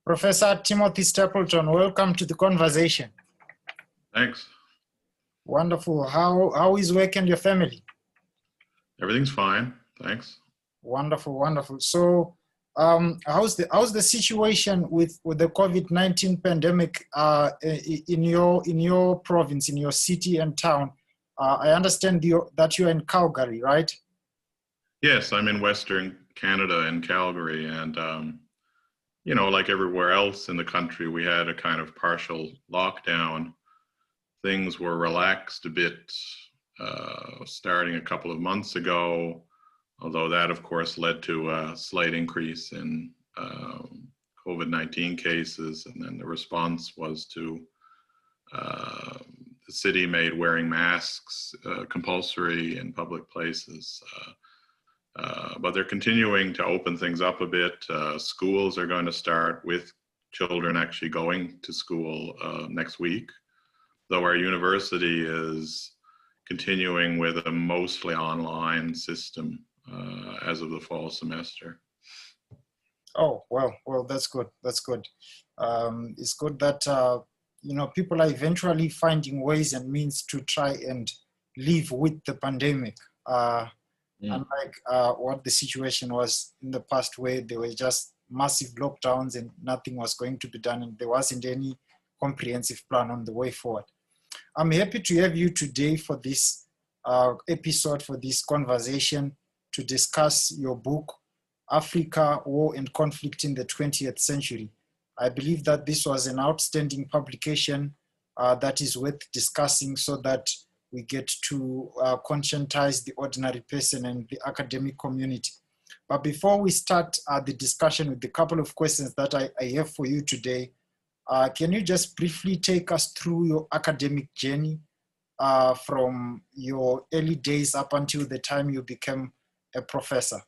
Professor Timothy Stapleton, welcome to the conversation. Thanks. Wonderful. How is work and your family? Everything's fine, thanks. Wonderful, wonderful. So, how's the situation with the COVID-19 pandemic in your province, in your city and town? I understand that you're in Calgary, right? Yes, I'm in Western Canada in Calgary, and you know, like everywhere else in the country, we had a kind of partial lockdown. Things were relaxed a bit starting a couple of months ago, although that, of course, led to a slight increase in COVID-19 cases, and then the response was to the city made wearing masks compulsory in public places. But they're continuing to open things up a bit. Schools are going to start with children actually going to school next week, though our university is continuing with a mostly online system as of the fall semester. Oh, well, that's good. That's good. It's good that you know, people are eventually finding ways and means to try and live with the pandemic. Unlike what the situation was in the past, where there were just massive lockdowns and nothing was going to be done, and there wasn't any comprehensive plan on the way forward. I'm happy to have you today for this episode, for this conversation, to discuss your book, Africa, War and Conflict in the 20th Century. I believe that this was an outstanding publication that is worth discussing, so that we get to conscientize the ordinary person and the academic community. But before we start the discussion with a couple of questions that I have for you today, can you just briefly take us through your academic journey from your early days up until the time you became a professor?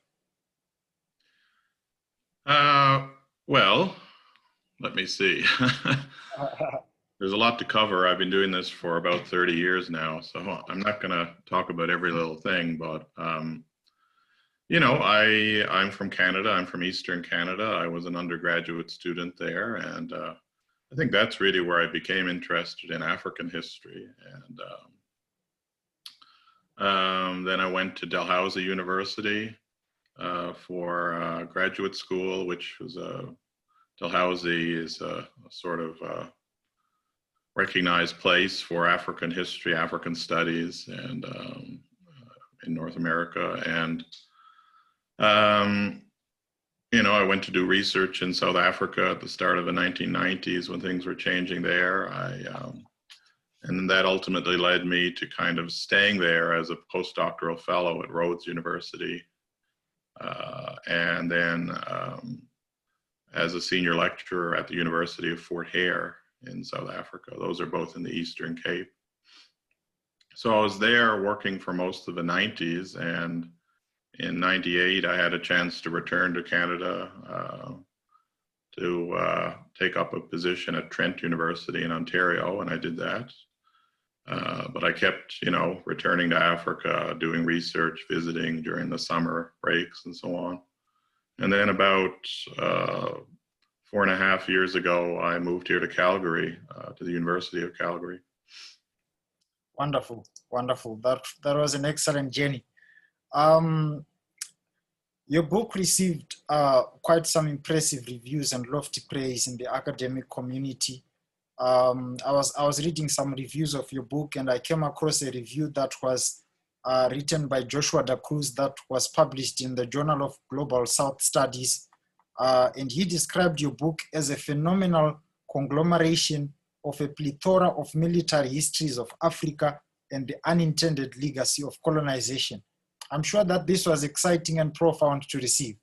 Well, let me see. There's a lot to cover. I've been doing this for about 30 years now, so I'm not going to talk about every little thing, but you know, I'm from Canada. I'm from Eastern Canada. I was an undergraduate student there, and I think that's really where I became interested in African history. And then I went to Dalhousie University for graduate school, which was Dalhousie is a sort of recognized place for African history, African studies, and in North America. And you know, I went to do research in South Africa at the start of the 1990s when things were changing there. And that ultimately led me to kind of staying there as a postdoctoral fellow at Rhodes University, and then as a senior lecturer at the University of Fort Hare in South Africa. Those are both in the Eastern Cape. So I was there working for most of the 90s, and in 98 I had a chance to return to Canada to take up a position at Trent University in Ontario, and I did that. But I kept, you know, returning to Africa, doing research, visiting during the summer breaks and so on. And then about 4.5 years ago, I moved here to Calgary, to the University of Calgary. Wonderful, wonderful. That was an excellent journey. Your book received quite some impressive reviews and lofty praise in the academic community. I was reading some reviews of your book, and I came across a review that was written by Joshua Da Cruz that was published in the Journal of Global South Studies. And he described your book as a phenomenal conglomeration of a plethora of military histories of Africa and the unintended legacy of colonization. I'm sure that this was exciting and profound to receive.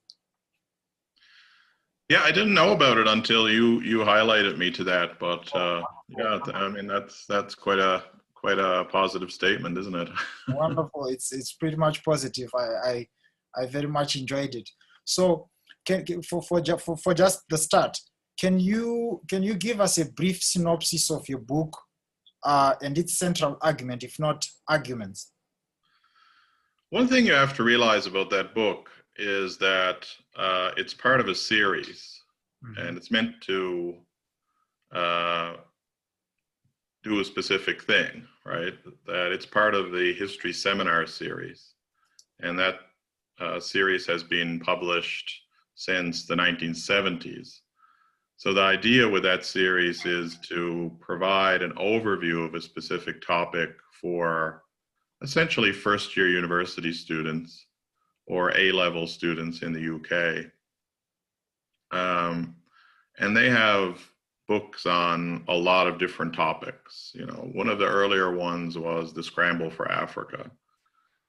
Yeah, I didn't know about it until you highlighted me to that, but yeah, I mean that's quite a positive statement, isn't it? Wonderful. It's pretty much positive. I very much enjoyed it. So, for just the start, can you give us a brief synopsis of your book and its central argument, if not arguments? One thing you have to realize about that book is that it's part of a series. and it's meant to do a specific thing, right? That it's part of the history seminar series, and that series has been published since the 1970s. So the idea with that series is to provide an overview of a specific topic for essentially first-year university students or A-level students in the UK. And they have books on a lot of different topics. You know, one of the earlier ones was The Scramble for Africa.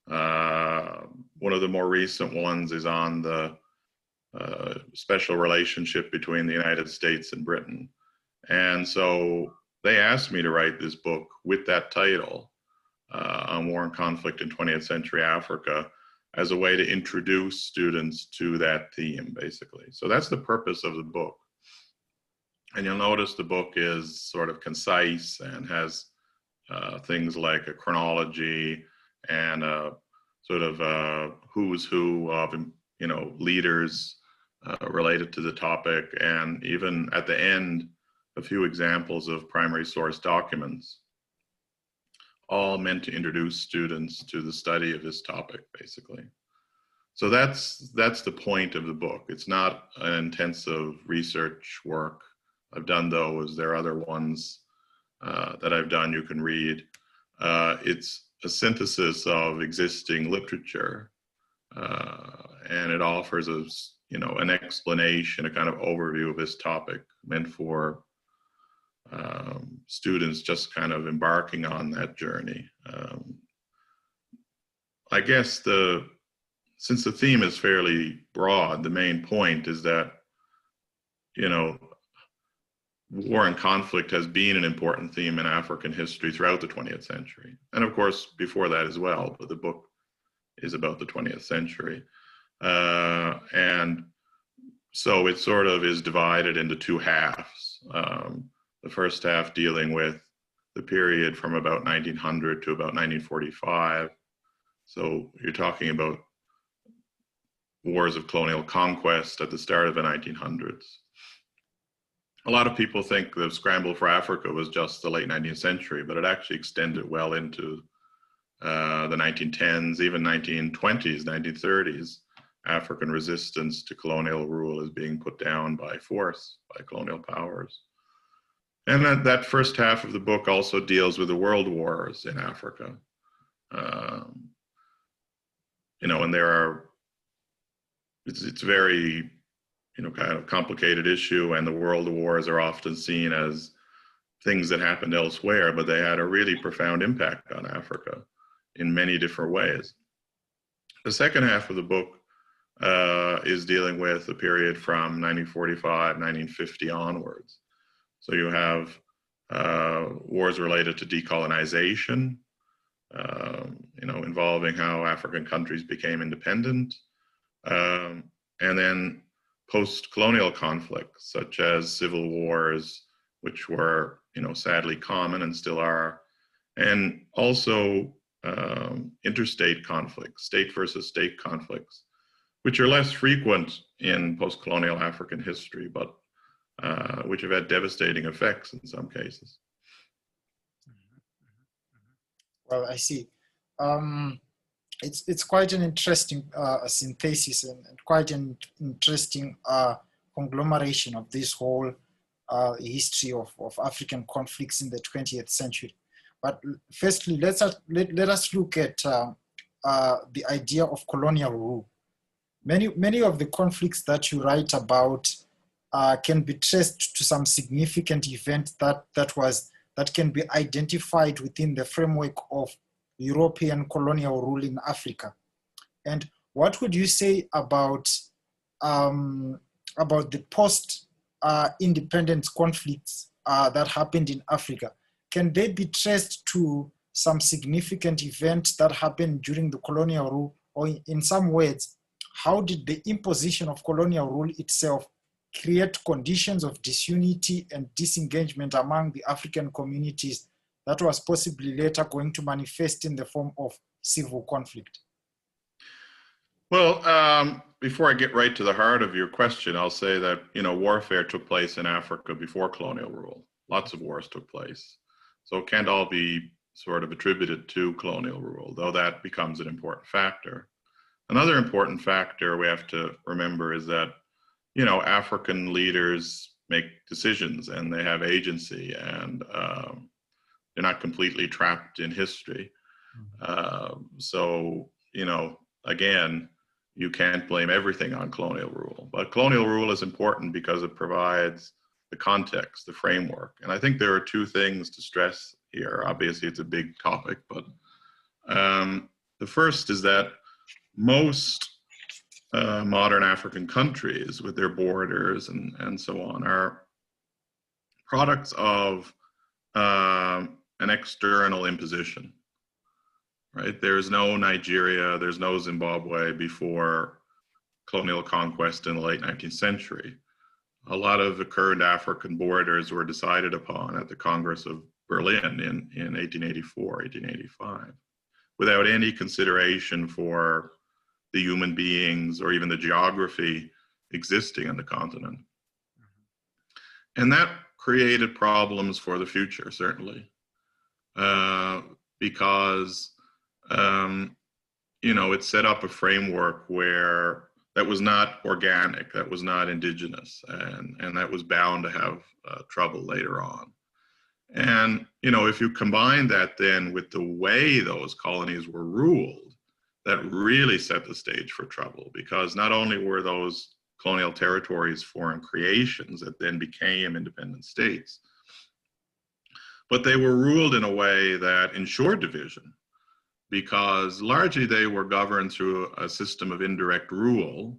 One of the more recent ones is on the special relationship between the United States and Britain. And so they asked me to write this book with that title, on war and conflict in 20th century Africa, as a way to introduce students to that theme, basically. So that's the purpose of the book. And you'll notice the book is sort of concise and has things like a chronology and a sort of who's who of, you know, leaders related to the topic, and even at the end, a few examples of primary source documents, all meant to introduce students to the study of this topic, basically. So that's the point of the book. It's not an intensive research work. I've done those. There are other ones that I've done you can read. It's a synthesis of existing literature, and it offers us, you know, an explanation, a kind of overview of this topic, meant for students just kind of embarking on that journey. I guess since the theme is fairly broad, the main point is that, you know, war and conflict has been an important theme in African history throughout the 20th century. And of course, before that as well, but the book is about the 20th century. And so it sort of is divided into two halves. The first half dealing with the period from about 1900 to about 1945. So you're talking about wars of colonial conquest at the start of the 1900s. A lot of people think the Scramble for Africa was just the late 19th century, but it actually extended well into the 1910s, even 1920s, 1930s. African resistance to colonial rule is being put down by force, by colonial powers. And that first half of the book also deals with the world wars in Africa. You know, and it's very, you know, kind of complicated issue, and the world wars are often seen as things that happened elsewhere, but they had a really profound impact on Africa in many different ways. The second half of the book is dealing with the period from 1945, 1950 onwards. So you have wars related to decolonization, you know, involving how African countries became independent, and then post-colonial conflicts such as civil wars, which were, you know, sadly common and still are, and also interstate conflicts, state versus state conflicts, which are less frequent in post-colonial African history, but which have had devastating effects in some cases. Well, I see. It's quite an interesting synthesis and quite an interesting conglomeration of this whole history of African conflicts in the 20th century. But firstly, let us look at the idea of colonial rule. Many of the conflicts that you write about can be traced to some significant event that can be identified within the framework of European colonial rule in Africa. And what would you say about the post-independence conflicts that happened in Africa? Can they be traced to some significant event that happened during the colonial rule? Or in some words, how did the imposition of colonial rule itself create conditions of disunity and disengagement among the African communities that was possibly later going to manifest in the form of civil conflict? Well, before I get right to the heart of your question, I'll say that, warfare took place in Africa before colonial rule. Lots of wars took place. So it can't all be sort of attributed to colonial rule, though that becomes an important factor. Another important factor we have to remember is that, African leaders make decisions and they have agency, and they're not completely trapped in history. So, again, you can't blame everything on colonial rule. But colonial rule is important because it provides the context, the framework. And I think there are two things to stress here. Obviously, it's a big topic, but the first is that most modern African countries with their borders and so on are products of an external imposition. Right? There's no Nigeria, there's no Zimbabwe before colonial conquest in the late 19th century. A lot of the current African borders were decided upon at the Congress of Berlin in 1884, 1885, without any consideration for the human beings or even the geography existing on the continent. And that created problems for the future, certainly, because it set up a framework that was not organic, that was not indigenous, and that was bound to have trouble later on. And, if you combine that then with the way those colonies were ruled, that really set the stage for trouble, because not only were those colonial territories foreign creations that then became independent states, but they were ruled in a way that ensured division, because largely they were governed through a system of indirect rule,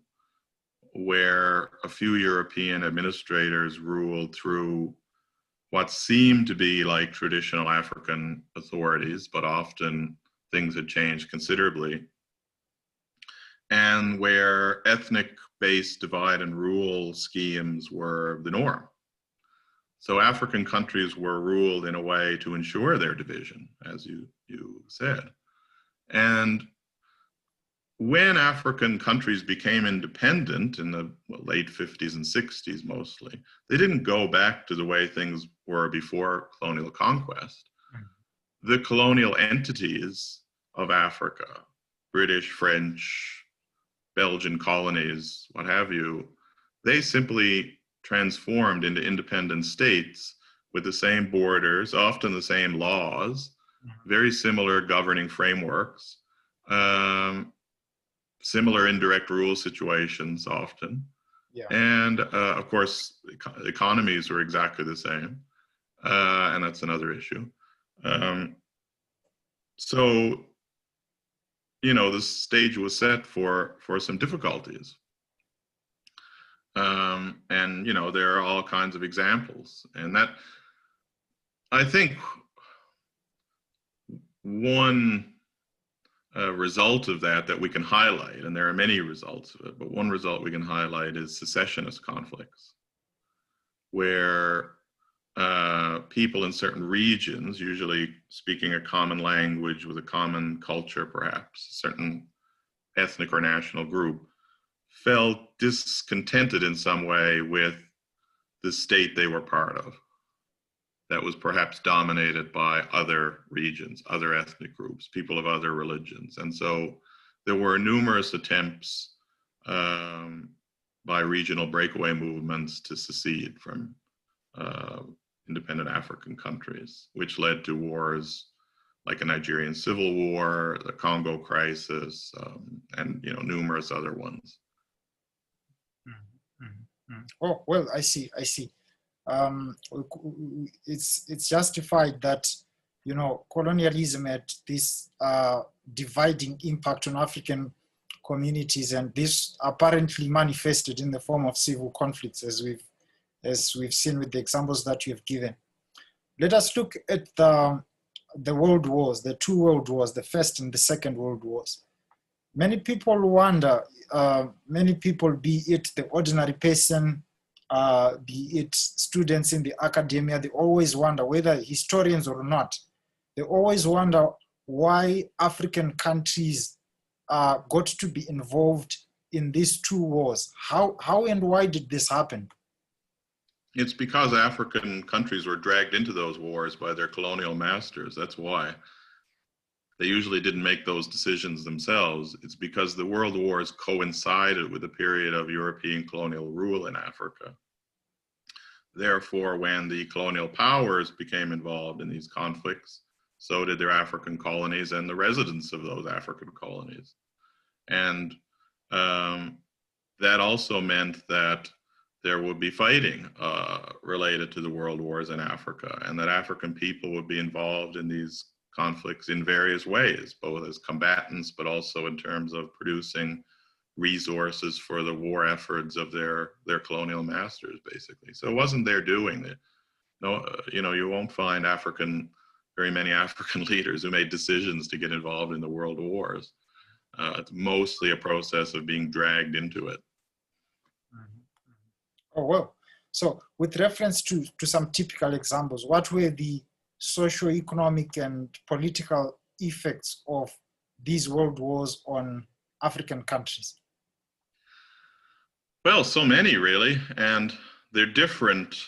where a few European administrators ruled through what seemed to be like traditional African authorities, but often things had changed considerably, and where ethnic-based divide and rule schemes were the norm. So African countries were ruled in a way to ensure their division, as you said. And when African countries became independent in the late 50s and 60s mostly, they didn't go back to the way things were before colonial conquest. The colonial entities of Africa, British, French, Belgian colonies, what have you, they simply transformed into independent states with the same borders, often the same laws, very similar governing frameworks, similar indirect rule situations often. Yeah. And of course, economies were exactly the same. And that's another issue. So, the stage was set for some difficulties. And, there are all kinds of examples. And that, I think, one result of that we can highlight, and there are many results of it, but one result we can highlight is secessionist conflicts, where people in certain regions, usually speaking a common language with a common culture perhaps, a certain ethnic or national group, felt discontented in some way with the state they were part of, that was perhaps dominated by other regions, other ethnic groups, people of other religions. And so there were numerous attempts by regional breakaway movements to secede from independent African countries, which led to wars like a Nigerian civil war, the Congo crisis, and numerous other ones. Oh, well, I see. It's justified that colonialism had this dividing impact on African communities, and this apparently manifested in the form of civil conflicts, as we've seen with the examples that you have given. Let us look at the world wars, the two world wars, the First and the Second World Wars. Many people wonder, be it the ordinary person, be it students in the academia, they always wonder, whether historians or not, they always wonder why African countries got to be involved in these two wars. How and why did this happen? It's because African countries were dragged into those wars by their colonial masters. That's why. They usually didn't make those decisions themselves. It's because the world wars coincided with a period of European colonial rule in Africa. Therefore, when the colonial powers became involved in these conflicts, so did their African colonies and the residents of those African colonies. And that also meant that there would be fighting related to the world wars in Africa, and that African people would be involved in these conflicts in various ways, both as combatants, but also in terms of producing resources for the war efforts of their colonial masters, basically. So it wasn't their doing it. No, you won't find very many African leaders who made decisions to get involved in the world wars. It's mostly a process of being dragged into it. Oh, well. So with reference to some typical examples, what were the socio-economic and political effects of these world wars on African countries? Well, so many really, and they're different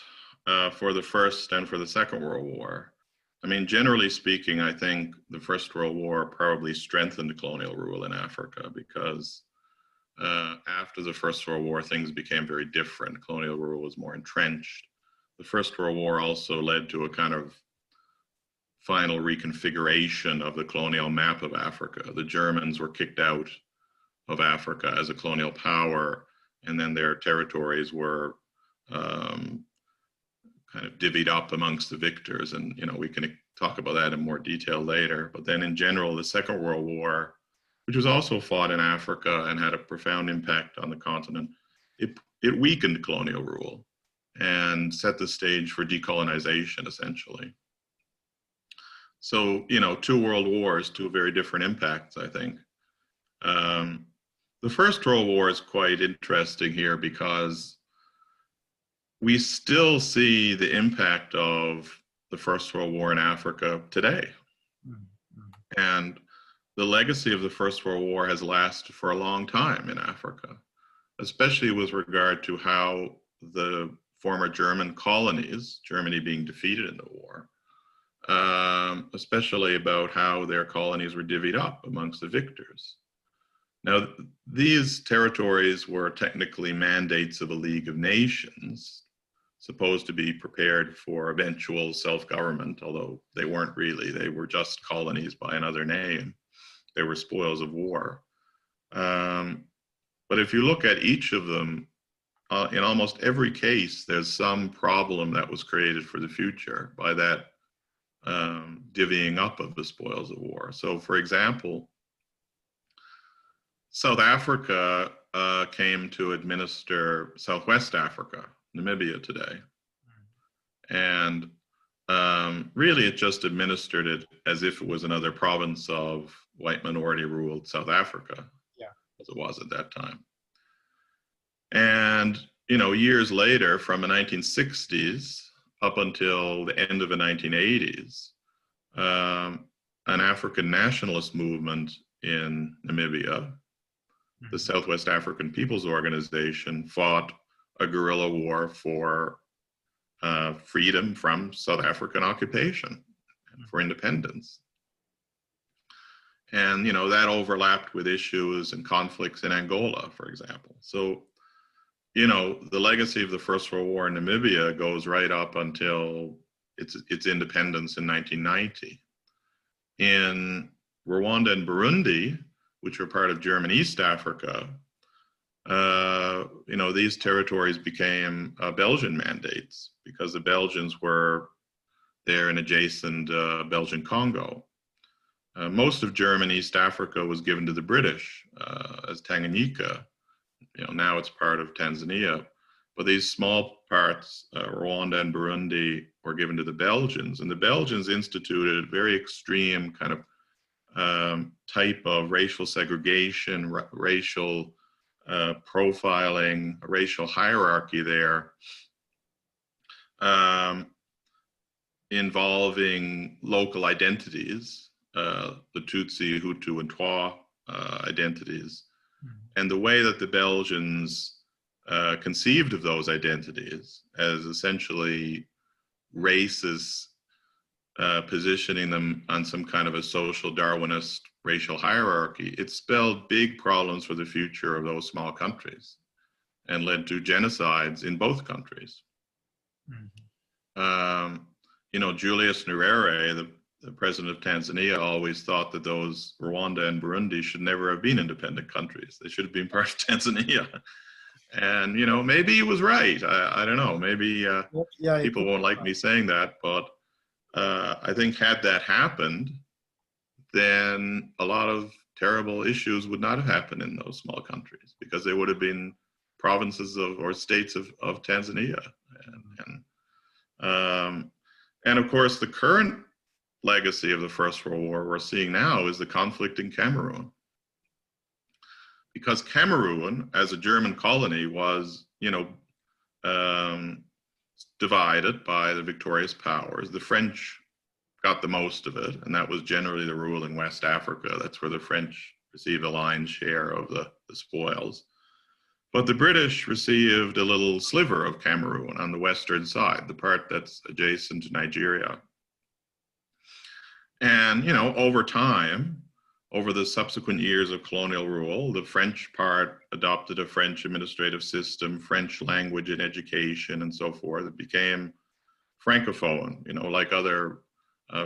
for the First and for the Second World War. I mean, generally speaking, I think the First World War probably strengthened colonial rule in Africa because after the First World War, things became very different. Colonial rule was more entrenched. The First World War also led to a kind of final reconfiguration of the colonial map of Africa. The Germans were kicked out of Africa as a colonial power, and then their territories were kind of divvied up amongst the victors. And, we can talk about that in more detail later. But then in general, the Second World War, which was also fought in Africa and had a profound impact on the continent, it weakened colonial rule and set the stage for decolonization, essentially. So, two world wars, two very different impacts, I think. The First World War is quite interesting here because we still see the impact of the First World War in Africa today. Mm-hmm. And the legacy of the First World War has lasted for a long time in Africa, especially with regard to how the former German colonies, Germany being defeated in the war, especially about how their colonies were divvied up amongst the victors. Now, these territories were technically mandates of a League of Nations, supposed to be prepared for eventual self-government, although they weren't really. They were just colonies by another name. They were spoils of war. But if you look at each of them, in almost every case, there's some problem that was created for the future by that divvying up of the spoils of war. So, for example, South Africa came to administer Southwest Africa, Namibia today. And really it just administered it as if it was another province of white minority ruled South Africa, as it was at that time. And, years later, from the 1960s up until the end of the 1980s, an African nationalist movement in Namibia, the Southwest African People's Organization, fought a guerrilla war for freedom from South African occupation, for independence. And, that overlapped with issues and conflicts in Angola, for example. So, the legacy of the First World War in Namibia goes right up until its independence in 1990. In Rwanda and Burundi, which were part of German East Africa, these territories became Belgian mandates because the Belgians were there in adjacent Belgian Congo. Most of German East Africa was given to the British as Tanganyika. Now it's part of Tanzania. But these small parts, Rwanda and Burundi, were given to the Belgians. And the Belgians instituted a very extreme kind of type of racial segregation, racial profiling, racial hierarchy there, involving local identities, the Tutsi, Hutu, and Twa identities, And the way that the Belgians conceived of those identities as essentially races, positioning them on some kind of a social Darwinist racial hierarchy, it spelled big problems for the future of those small countries and led to genocides in both countries. You know, Julius Nyerere, the president of Tanzania, always thought that those Rwanda and Burundi should never have been independent countries. They should have been part of Tanzania. And, you know, maybe he was right. I don't know. Maybe people won't like me saying that, but I think had that happened, then a lot of terrible issues would not have happened in those small countries, because they would have been provinces of or states of Tanzania. And of course, the current legacy of the First World War we're seeing now is the conflict in Cameroon. Because Cameroon, as a German colony, was, you know, divided by the victorious powers. The French got the most of it, and that was generally the rule in West Africa. That's where the French received a lion's share of the spoils. But the British received a little sliver of Cameroon on the western side, the part that's adjacent to Nigeria. And, you know, over time, over the subsequent years of colonial rule, the French part adopted a French administrative system, French language and education, and so forth. It became Francophone, you know, like other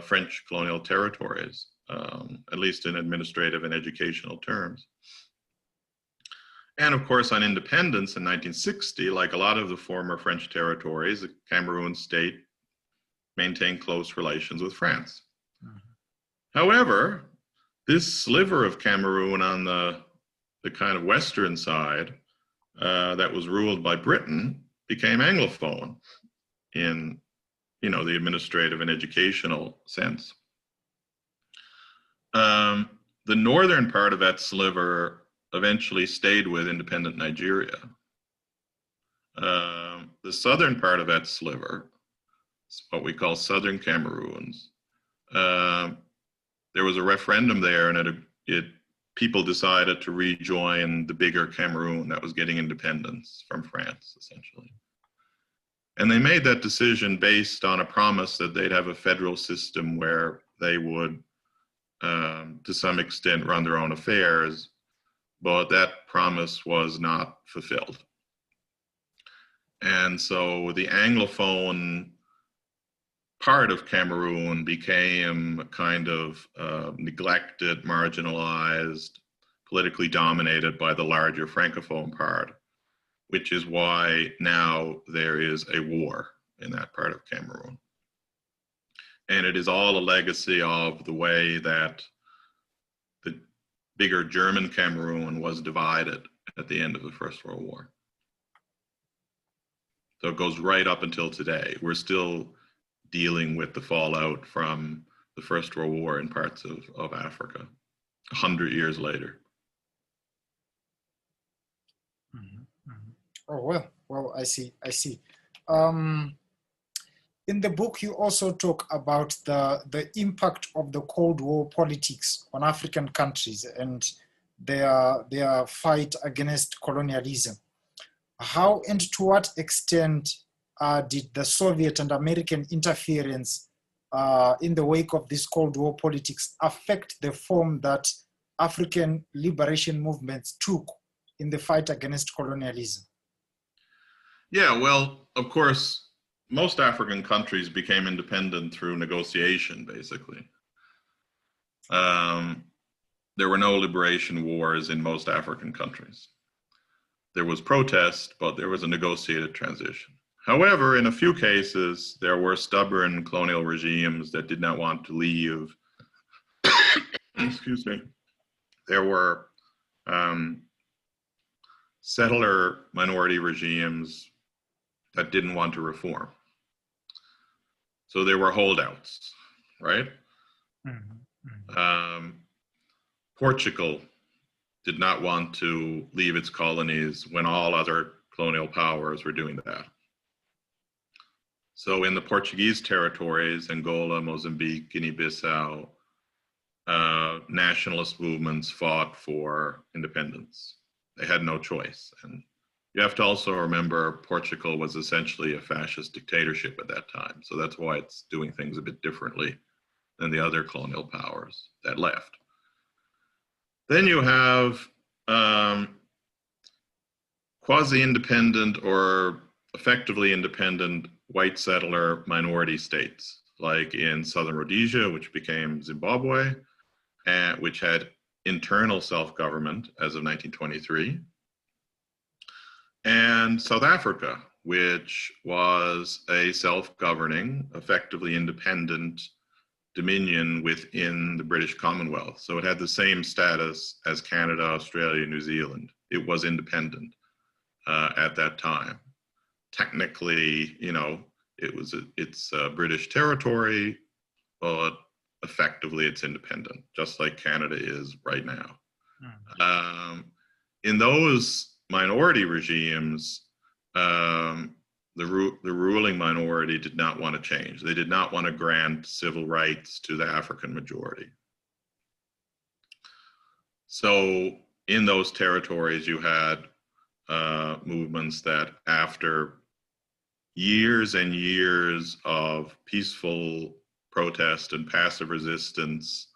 French colonial territories, at least in administrative and educational terms. And of course, on independence in 1960, like a lot of the former French territories, the Cameroon state maintained close relations with France. However, this sliver of Cameroon on the kind of western side that was ruled by Britain became Anglophone in, you know, the administrative and educational sense. The northern part of that sliver eventually stayed with independent Nigeria. The southern part of that sliver, what we call Southern Cameroons, there was a referendum there, and people decided to rejoin the bigger Cameroon that was getting independence from France, essentially. And they made that decision based on a promise that they'd have a federal system where they would, to some extent, run their own affairs, but that promise was not fulfilled. And so the Anglophone part of Cameroon became kind of neglected, marginalized, politically dominated by the larger Francophone part, which is why now there is a war in that part of Cameroon. And it is all a legacy of the way that the bigger German Cameroon was divided at the end of the First World War. So it goes right up until today. We're still dealing with the fallout from the First World War in parts of Africa, 100 years later. Oh, well, I see. In the book, you also talk about the impact of the Cold War politics on African countries and their fight against colonialism. How and to what extent did the Soviet and American interference in the wake of this Cold War politics affect the form that African liberation movements took in the fight against colonialism? Yeah, well, of course, most African countries became independent through negotiation, basically. There were no liberation wars in most African countries. There was protest, but there was a negotiated transition. However, in a few cases, there were stubborn colonial regimes that did not want to leave. Excuse me. There were settler minority regimes that didn't want to reform. So there were holdouts, right? Portugal did not want to leave its colonies when all other colonial powers were doing that. So in the Portuguese territories, Angola, Mozambique, Guinea-Bissau, nationalist movements fought for independence. They had no choice. And you have to also remember Portugal was essentially a fascist dictatorship at that time. So that's why it's doing things a bit differently than the other colonial powers that left. Then you have quasi-independent or effectively independent white settler minority states, like in southern Rhodesia, which became Zimbabwe, and which had internal self-government as of 1923, and South Africa, which was a self-governing, effectively independent dominion within the British Commonwealth. So it had the same status as Canada, Australia, New Zealand. It was independent at that time. Technically, you know, it's a British territory, but effectively it's independent, just like Canada is right now. Mm-hmm. In those minority regimes, the ruling minority did not want to change. They did not want to grant civil rights to the African majority. So in those territories, you had movements that, after years and years of peaceful protest and passive resistance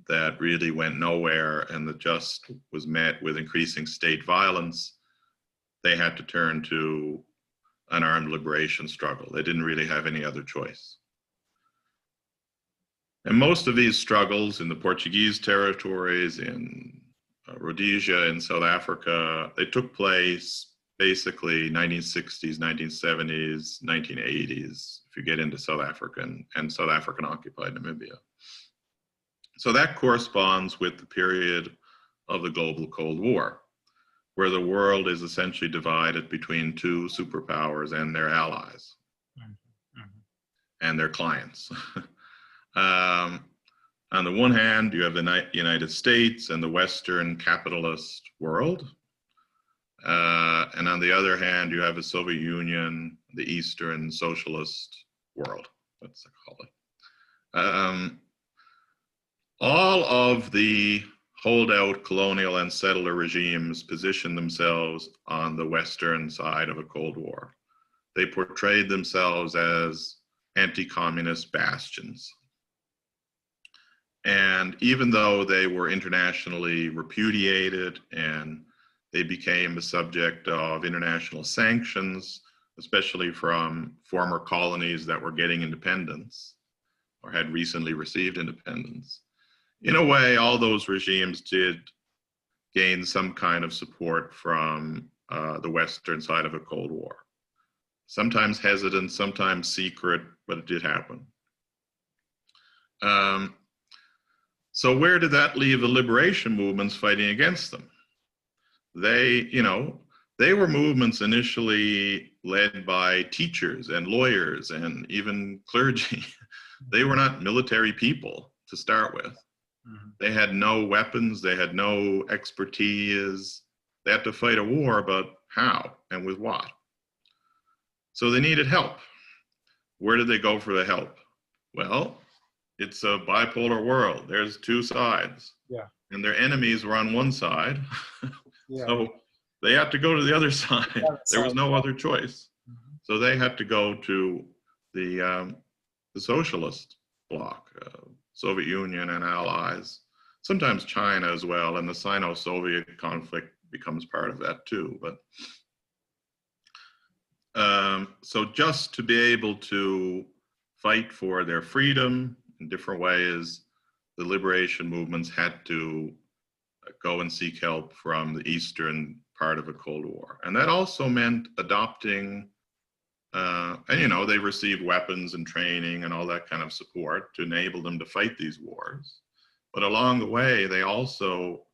that really went nowhere and that just was met with increasing state violence, they had to turn to an armed liberation struggle. They didn't really have any other choice. And most of these struggles in the Portuguese territories, in Rhodesia, in South Africa, they took place basically 1960s, 1970s, 1980s, if you get into South Africa and South African occupied Namibia. So that corresponds with the period of the global Cold War, where the world is essentially divided between two superpowers and their allies, mm-hmm. and their clients. On the one hand, you have the United States and the Western capitalist world. And on the other hand, you have the Soviet Union, the Eastern socialist world, let's call it. All of the holdout colonial and settler regimes positioned themselves on the Western side of a Cold War. They portrayed themselves as anti-communist bastions. And even though they were internationally repudiated and they became the subject of international sanctions, especially from former colonies that were getting independence or had recently received independence, in a way, all those regimes did gain some kind of support from the Western side of a Cold War. Sometimes hesitant, sometimes secret, but it did happen. So where did that leave the liberation movements fighting against them? They were movements initially led by teachers and lawyers and even clergy. They were not military people to start with. Mm-hmm. They had no weapons, they had no expertise. They had to fight a war, but how and with what? So they needed help. Where did they go for the help? Well, it's a bipolar world. There's two sides. Yeah. And their enemies were on one side. Yeah. So they had to go to the other side. There was no other choice. Mm-hmm. So they had to go to the socialist bloc, Soviet Union and allies, sometimes China as well, and the Sino-Soviet conflict becomes part of that too. But so just to be able to fight for their freedom in different ways, the liberation movements had to go and seek help from the eastern part of a Cold War. And that also meant adopting, and they received weapons and training and all that kind of support to enable them to fight these wars. But along the way, they also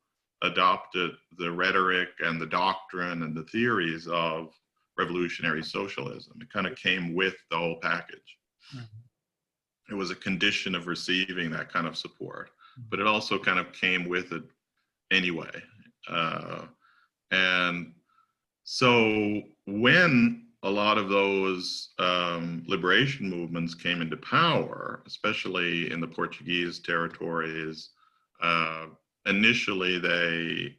adopted the rhetoric and the doctrine and the theories of revolutionary socialism. It kind of came with the whole package. Mm-hmm. It was a condition of receiving that kind of support, but it also kind of came with it anyway. And so when a lot of those liberation movements came into power, especially in the Portuguese territories, initially they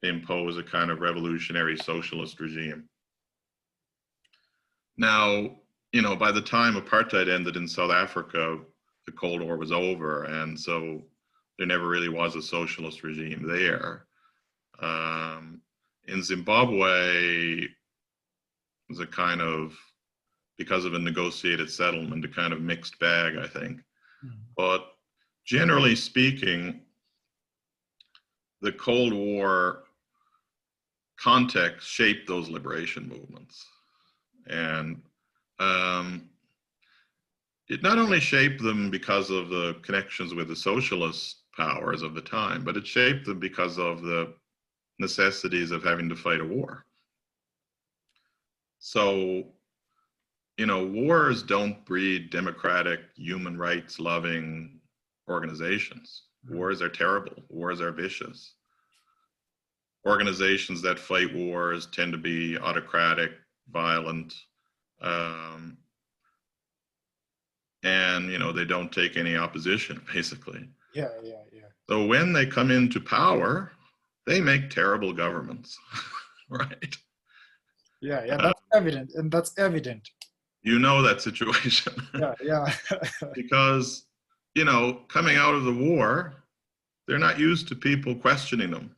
impose a kind of revolutionary socialist regime. Now, you know, by the time apartheid ended in South Africa, the Cold War was over, and so there never really was a socialist regime there. In Zimbabwe, it was a kind of, because of a negotiated settlement, a kind of mixed bag, I think. But generally speaking, the Cold War context shaped those liberation movements. And it not only shaped them because of the connections with the socialist powers of the time, but it shaped them because of the necessities of having to fight a war. So, you know, wars don't breed democratic, human rights loving organizations. Wars are terrible. Wars are vicious. Organizations that fight wars tend to be autocratic, violent, and, you know, they don't take any opposition, basically. Yeah. So when they come into power, they make terrible governments, right? Yeah, that's evident, and that's evident. You know that situation. Yeah. Because, you know, coming out of the war, they're not used to people questioning them.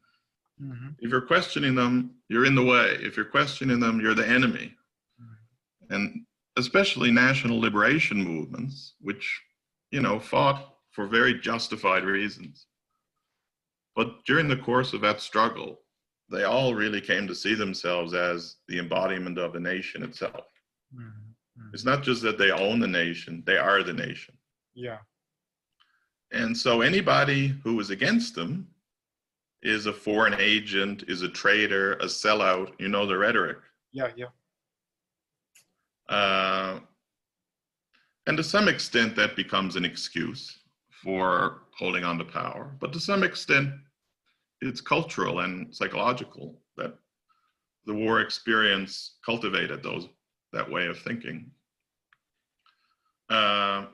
Mm-hmm. If you're questioning them, you're in the way. If you're questioning them, you're the enemy. Mm-hmm. And especially national liberation movements, which, you know, fought for very justified reasons. But during the course of that struggle, they all really came to see themselves as the embodiment of the nation itself. Mm-hmm. It's not just that they own the nation, they are the nation. Yeah. And so anybody who is against them is a foreign agent, is a traitor, a sellout, you know the rhetoric. Yeah. And to some extent that becomes an excuse for holding on to power. But to some extent, it's cultural and psychological that the war experience cultivated that way of thinking.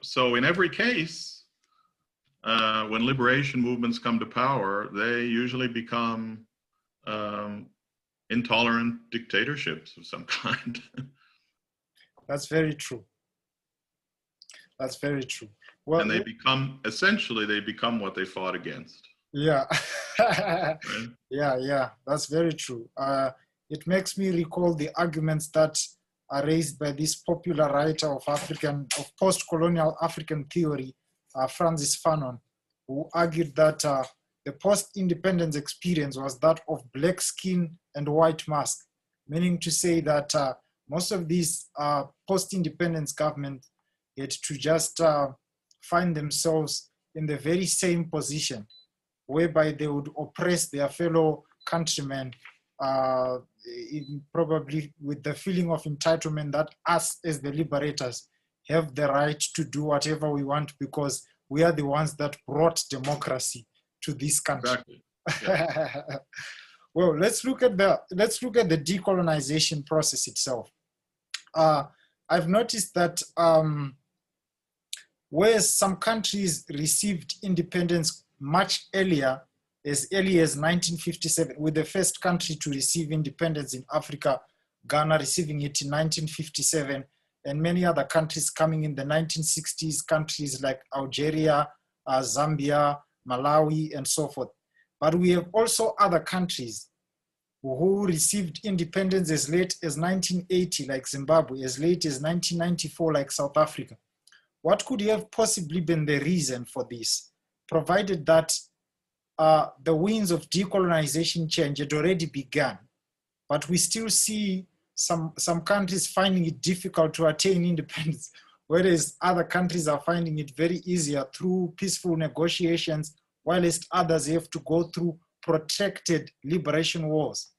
So in every case, when liberation movements come to power, they usually become intolerant dictatorships of some kind. That's very true. That's very true. Well, and they become what they fought against. Yeah. Right? Yeah, that's very true. It makes me recall the arguments that are raised by this popular writer of post-colonial African theory, Francis Fanon, who argued that the post-independence experience was that of black skin and white mask, meaning to say that most of these post-independence governments had to just find themselves in the very same position, whereby they would oppress their fellow countrymen, probably with the feeling of entitlement that us as the liberators have the right to do whatever we want because we are the ones that brought democracy to this country. Exactly. Yeah. Well, let's look at the decolonization process itself. I've noticed that whereas some countries received independence much earlier, as early as 1957, with the first country to receive independence in Africa, Ghana receiving it in 1957, and many other countries coming in the 1960s, countries like Algeria, Zambia, Malawi, and so forth. But we have also other countries who received independence as late as 1980, like Zimbabwe, as late as 1994, like South Africa. What could have possibly been the reason for this, provided that the winds of decolonization change had already begun, but we still see some countries finding it difficult to attain independence, whereas other countries are finding it very easier through peaceful negotiations, whilst others have to go through protracted liberation wars?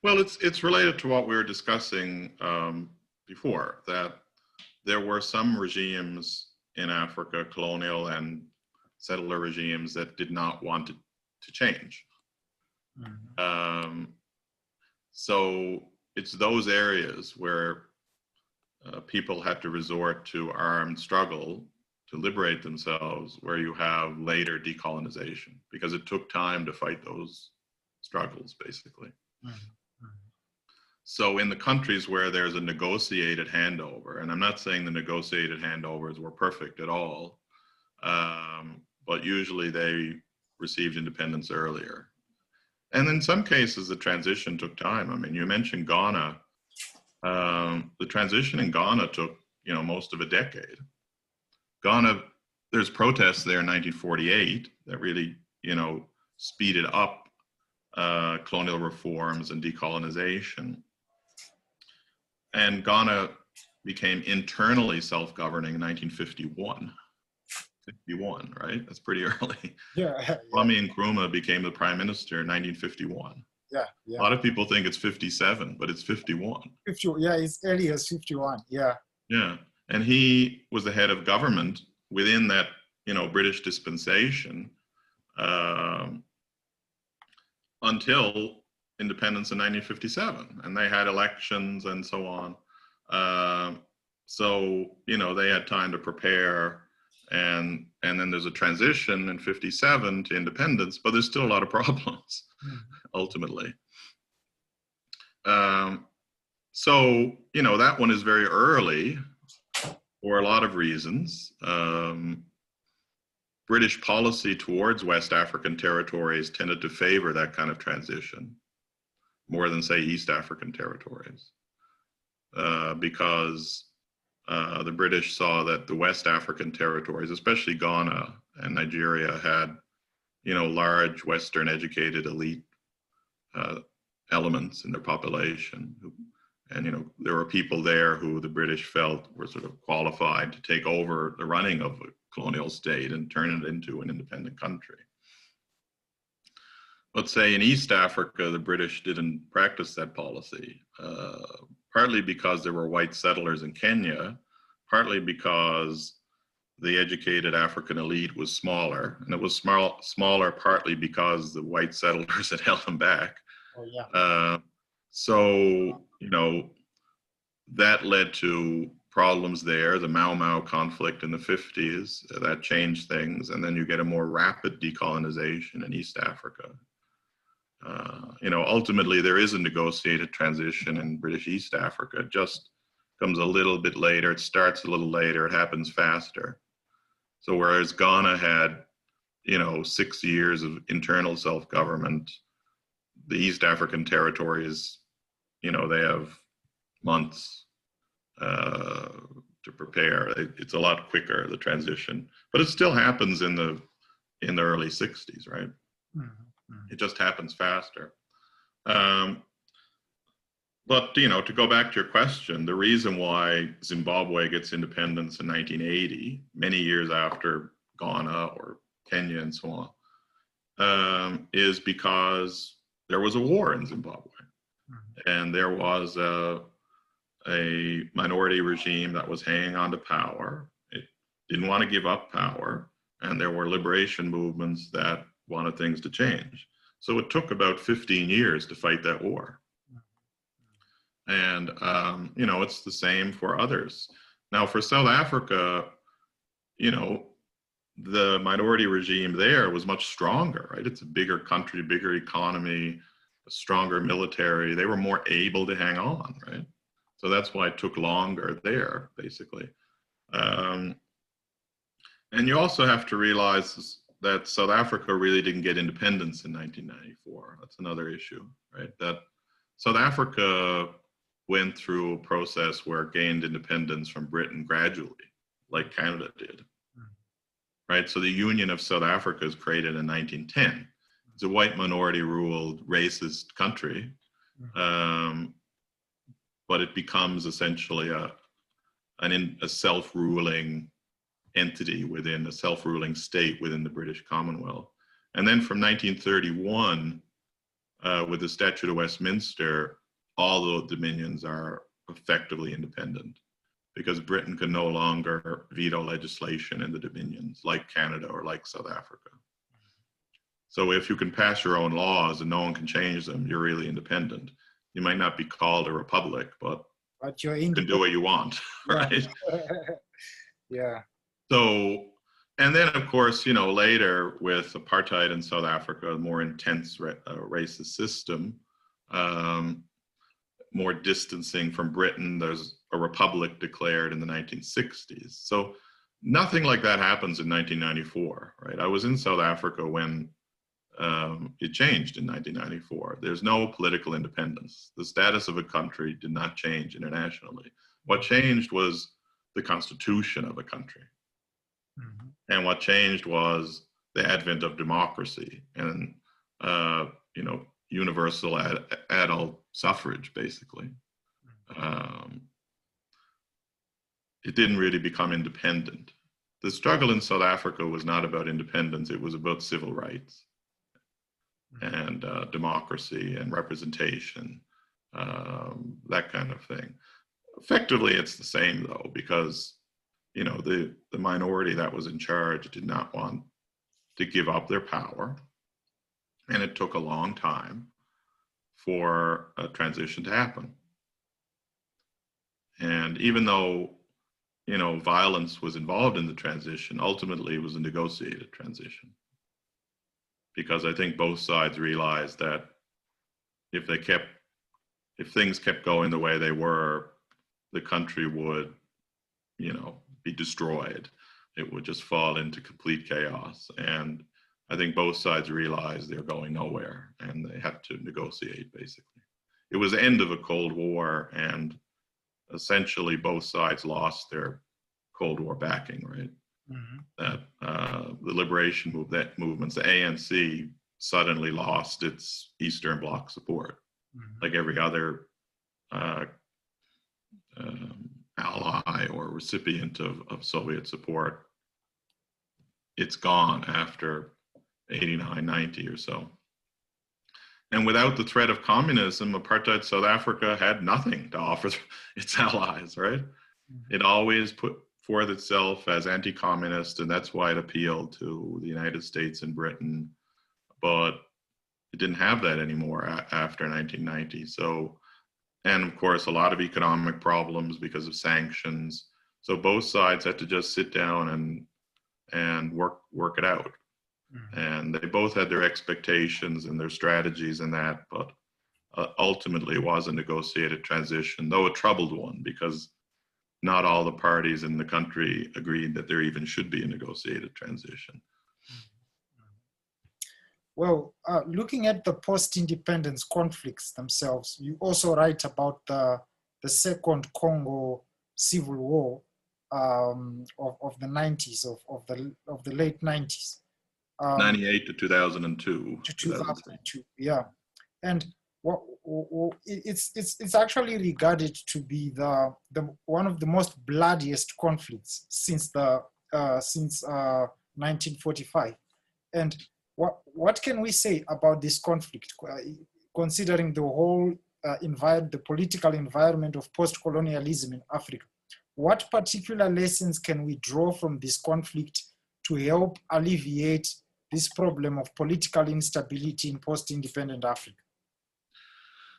Well, it's related to what we were discussing before, that there were some regimes in Africa, colonial and settler regimes, that did not want it to change. Mm-hmm. So it's those areas where people had to resort to armed struggle to liberate themselves, where you have later decolonization, because it took time to fight those struggles, basically. Mm-hmm. So in the countries where there's a negotiated handover, and I'm not saying the negotiated handovers were perfect at all, but usually they received independence earlier. And in some cases, the transition took time. I mean, you mentioned Ghana. The transition in Ghana took, most of a decade. Ghana, there's protests there in 1948 that really, speeded up colonial reforms and decolonization. And Ghana became internally self-governing in 1951. 51, right? That's pretty early. Yeah. Kwame Nkrumah became the prime minister in 1951. Yeah. A lot of people think it's 57, but it's 51. 50, yeah, it's early as 51. Yeah. Yeah. And he was the head of government within that, British dispensation until independence in 1957. And they had elections and so on. So, they had time to prepare. And then there's a transition in 57 to independence, but there's still a lot of problems, ultimately. So, that one is very early for a lot of reasons. British policy towards West African territories tended to favor that kind of transition more than, say, East African territories, because the British saw that the West African territories, especially Ghana and Nigeria, had, large Western educated elite elements in their population. And, there were people there who the British felt were sort of qualified to take over the running of a colonial state and turn it into an independent country. But say in East Africa, the British didn't practice that policy, partly because there were white settlers in Kenya, partly because the educated African elite was smaller, and it was smaller partly because the white settlers had held them back. Oh, yeah. So, that led to problems there. The Mau Mau conflict in the 50s, that changed things. And then you get a more rapid decolonization in East Africa. Ultimately, there is a negotiated transition in British East Africa. It just comes a little bit later. It starts a little later. It happens faster. So whereas Ghana had, 6 years of internal self-government, the East African territories, they have months to prepare. It's a lot quicker, the transition, but it still happens in the early 60s, right? It just happens faster. But, to go back to your question, the reason why Zimbabwe gets independence in 1980, many years after Ghana or Kenya and so on, is because there was a war in Zimbabwe. And there was a minority regime that was hanging on to power. It didn't want to give up power. And there were liberation movements that wanted things to change. So it took about 15 years to fight that war. And, it's the same for others. Now, for South Africa, the minority regime there was much stronger, right? It's a bigger country, bigger economy, a stronger military. They were more able to hang on, right? So that's why it took longer there, basically. And you also have to realize that South Africa really didn't get independence in 1994. That's another issue, right? That South Africa went through a process where it gained independence from Britain gradually, like Canada did, right? So the Union of South Africa is created in 1910. It's a white minority-ruled racist country, but it becomes essentially a self-ruling entity within a self-ruling state within the British Commonwealth. And then from 1931, with the Statute of Westminster, all the dominions are effectively independent because Britain can no longer veto legislation in the dominions like Canada or like South Africa. So if you can pass your own laws and no one can change them, you're really independent. You might not be called a republic, but you're you can do what you want, right? Yeah. So, And then, of course, later with apartheid in South Africa, a more intense racist system, more distancing from Britain. There's a republic declared in the 1960s. So nothing like that happens in 1994, right? I was in South Africa when it changed in 1994. There's no political independence. The status of a country did not change internationally. What changed was the constitution of a country. Mm-hmm. And what changed was the advent of democracy and, universal adult suffrage, basically. It didn't really become independent. The struggle in South Africa was not about independence. It was about civil rights and democracy and representation, that kind of thing. Effectively, it's the same, though, because the minority that was in charge did not want to give up their power, and it took a long time for a transition to happen. And even though violence was involved in the transition, ultimately it was a negotiated transition, because I think both sides realized that if things kept going the way they were, the country would be destroyed. It would just fall into complete chaos. And I think both sides realized they're going nowhere, and they had to negotiate, basically. It was the end of a Cold War, and essentially both sides lost their Cold War backing, right? Mm-hmm. That the liberation movements, the ANC, suddenly lost its Eastern Bloc support, like every other ally or recipient of Soviet support. It's gone after 89, 90 or so. And without the threat of communism, apartheid South Africa had nothing to offer its allies, right? Mm-hmm. It always put forth itself as anti-communist, and that's why it appealed to the United States and Britain. But it didn't have that anymore after 1990. So, and of course, a lot of economic problems because of sanctions. So both sides had to just sit down and work it out. Mm-hmm. And they both had their expectations and their strategies in that, but ultimately it was a negotiated transition, though a troubled one, because not all the parties in the country agreed that there even should be a negotiated transition. Well, looking at the post-independence conflicts themselves, you also write about the Second Congo Civil War of the 90s, of the late 90s. 98 to 2002. To 2002, yeah. And it's actually regarded to be the one of the most bloodiest conflicts since 1945. And what can we say about this conflict, considering the whole the political environment of post-colonialism in Africa? What particular lessons can we draw from this conflict to help alleviate this problem of political instability in post-independent Africa?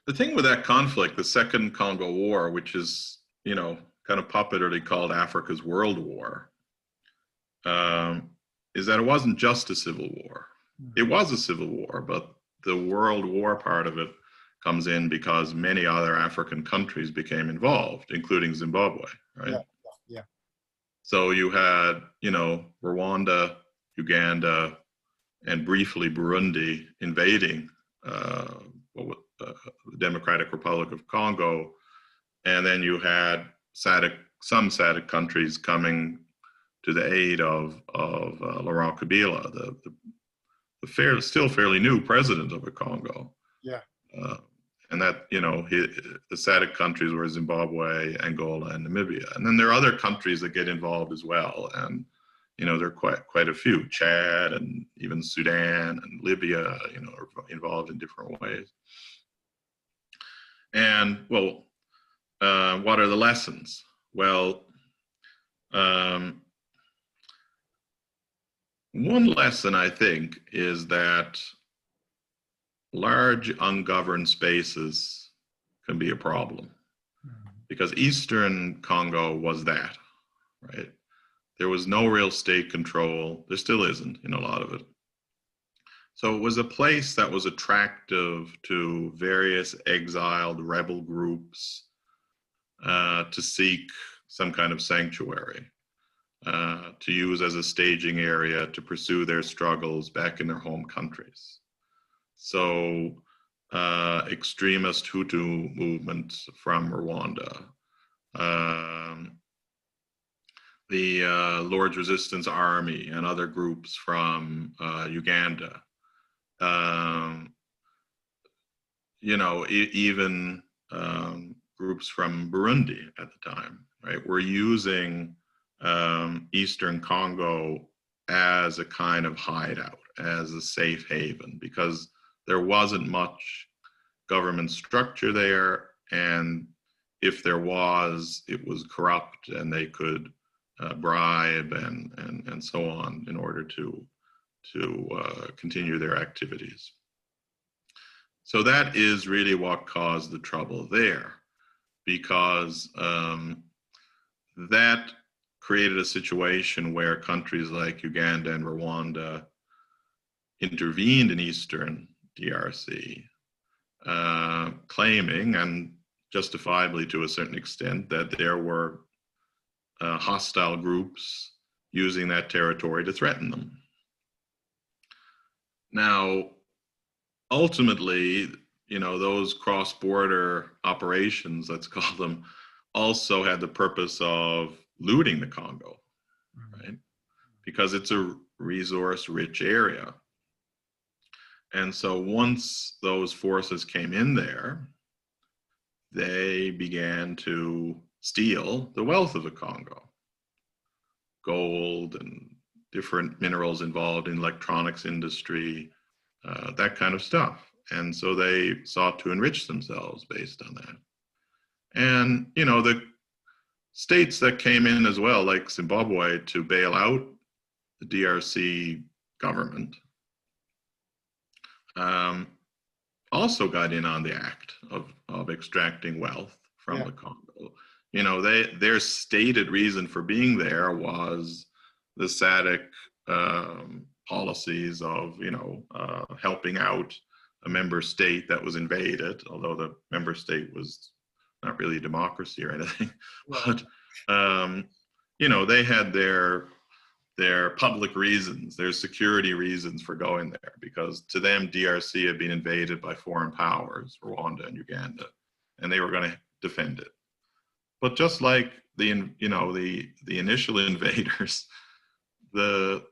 The thing with that conflict, the Second Congo War, which is, kind of popularly called Africa's World War, is that it wasn't just a civil war. It was a civil war, but the World War part of it comes in because many other African countries became involved, including Zimbabwe, right? Yeah. So you had, Rwanda, Uganda, and briefly Burundi invading the Democratic Republic of Congo. And then you had some SADC countries coming to the aid of Laurent Kabila, the still fairly new president of the Congo. Yeah. And that, the SADC countries were Zimbabwe, Angola, and Namibia. And then there are other countries that get involved as well. And, there are quite a few. Chad and even Sudan and Libya, are involved in different ways. And, well, what are the lessons? Well, one lesson, I think, is that large ungoverned spaces can be a problem, because Eastern Congo was that, right? There was no real state control. There still isn't in a lot of it. So it was a place that was attractive to various exiled rebel groups to seek some kind of sanctuary, to use as a staging area to pursue their struggles back in their home countries. So extremist Hutu movements from Rwanda, the Lord's Resistance Army and other groups from Uganda, even groups from Burundi at the time, right, were using Eastern Congo as a kind of hideout, as a safe haven, because there wasn't much government structure there, and if there was, it was corrupt, and they could bribe and so on in order to continue their activities. So that is really what caused the trouble there, because that created a situation where countries like Uganda and Rwanda intervened in Eastern DRC, claiming, and justifiably to a certain extent, that there were hostile groups using that territory to threaten them. Now, ultimately, those cross-border operations, let's call them, also had the purpose of looting the Congo, right? Because it's a resource-rich area. And so once those forces came in there, they began to steal the wealth of the Congo. Gold and different minerals involved in electronics industry, that kind of stuff. And so they sought to enrich themselves based on that. And, the states that came in as well, like Zimbabwe, to bail out the DRC government, also got in on the act of extracting wealth from the Congo. Their stated reason for being there was the SADC policies of, helping out a member state that was invaded, although the member state was not really a democracy or anything. But, they had their public reasons, their security reasons for going there, because to them, DRC had been invaded by foreign powers, Rwanda and Uganda, and they were going to defend it. But just like the initial invaders, the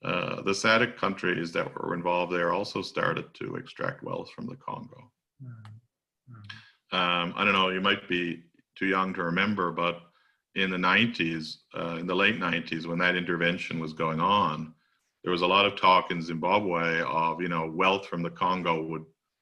SADC countries that were involved there also started to extract wealth from the Congo. I don't know, you might be too young to remember, but in the 90s, in the late 90s, when that intervention was going on, there was a lot of talk in Zimbabwe of, wealth from the Congo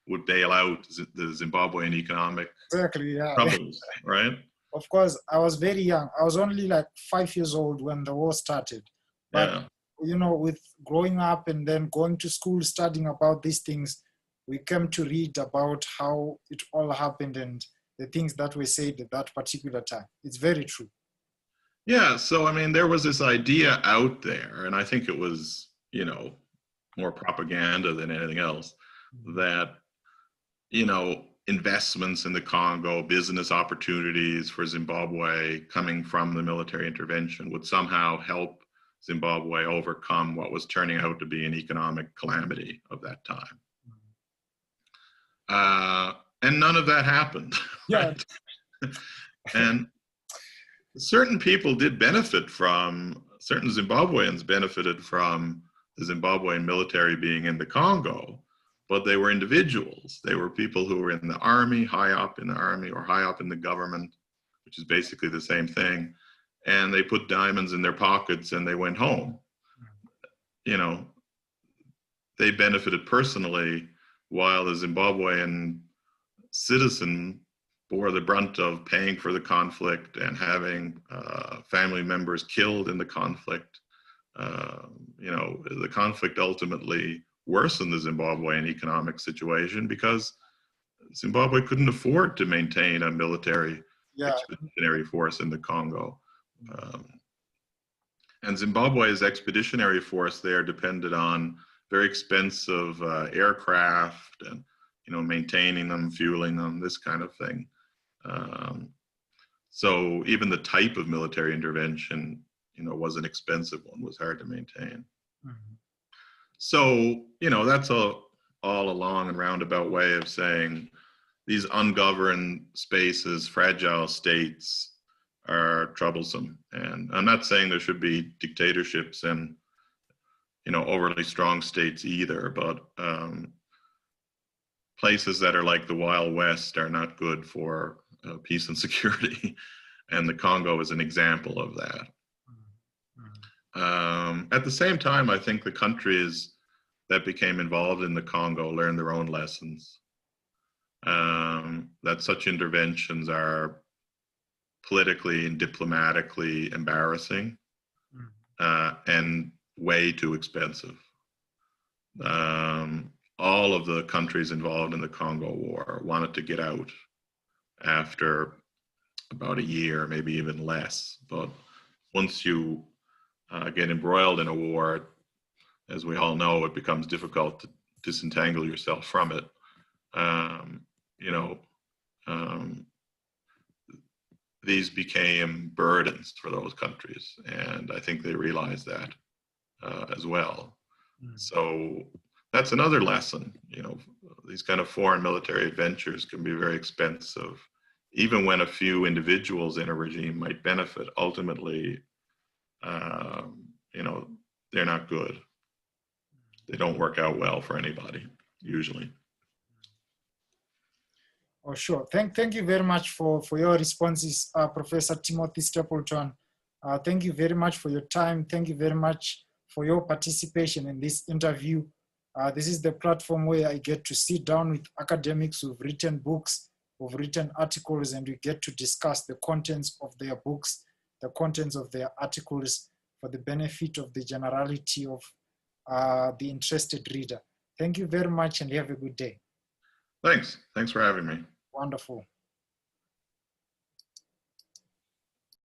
would bail out the Zimbabwean economic troubles, right? Of course, I was very young. I was only like 5 years old when the war started. But, with growing up and then going to school, studying about these things, we came to read about how it all happened and the things that were said at that particular time. It's very true. Yeah, so there was this idea out there, and I think it was, more propaganda than anything else, that, investments in the Congo, business opportunities for Zimbabwe coming from the military intervention would somehow help Zimbabwe overcome what was turning out to be an economic calamity of that time. And none of that happened. Right? And certain people did benefit from, certain Zimbabweans benefited from the Zimbabwean military being in the Congo, but they were individuals. They were people who were in the army, high up in the army, or high up in the government, which is basically the same thing. And they put diamonds in their pockets and they went home. They benefited personally, while the Zimbabwean citizen bore the brunt of paying for the conflict and having family members killed in the conflict. The conflict ultimately worsened the Zimbabwean economic situation because Zimbabwe couldn't afford to maintain a military expeditionary force in the Congo. And Zimbabwe's expeditionary force there depended on very expensive aircraft and, maintaining them, fueling them, this kind of thing. So even the type of military intervention, was an expensive one, was hard to maintain. Mm-hmm. So, that's all a long and roundabout way of saying these ungoverned spaces, fragile states are troublesome. And I'm not saying there should be dictatorships and, overly strong states either, but places that are like the Wild West are not good for peace and security. And the Congo is an example of that. At the same time, I think the countries that became involved in the Congo learned their own lessons. That such interventions are politically and diplomatically embarrassing and way too expensive. All of the countries involved in the Congo War wanted to get out after about a year, maybe even less. But once you get embroiled in a war, as we all know, it becomes difficult to disentangle yourself from it. These became burdens for those countries, and I think they realized that as well. So that's another lesson. These kind of foreign military adventures can be very expensive. Even when a few individuals in a regime might benefit, ultimately, they're not good. They don't work out well for anybody, usually. Oh, sure. Thank you very much for your responses, Professor Timothy Stapleton. Thank you very much for your time. Thank you very much for your participation in this interview. This is the platform where I get to sit down with academics who've written books, who've written articles, and we get to discuss the contents of their books, the contents of their articles for the benefit of the generality of the interested reader. Thank you very much and have a good day. Thanks for having me. Wonderful.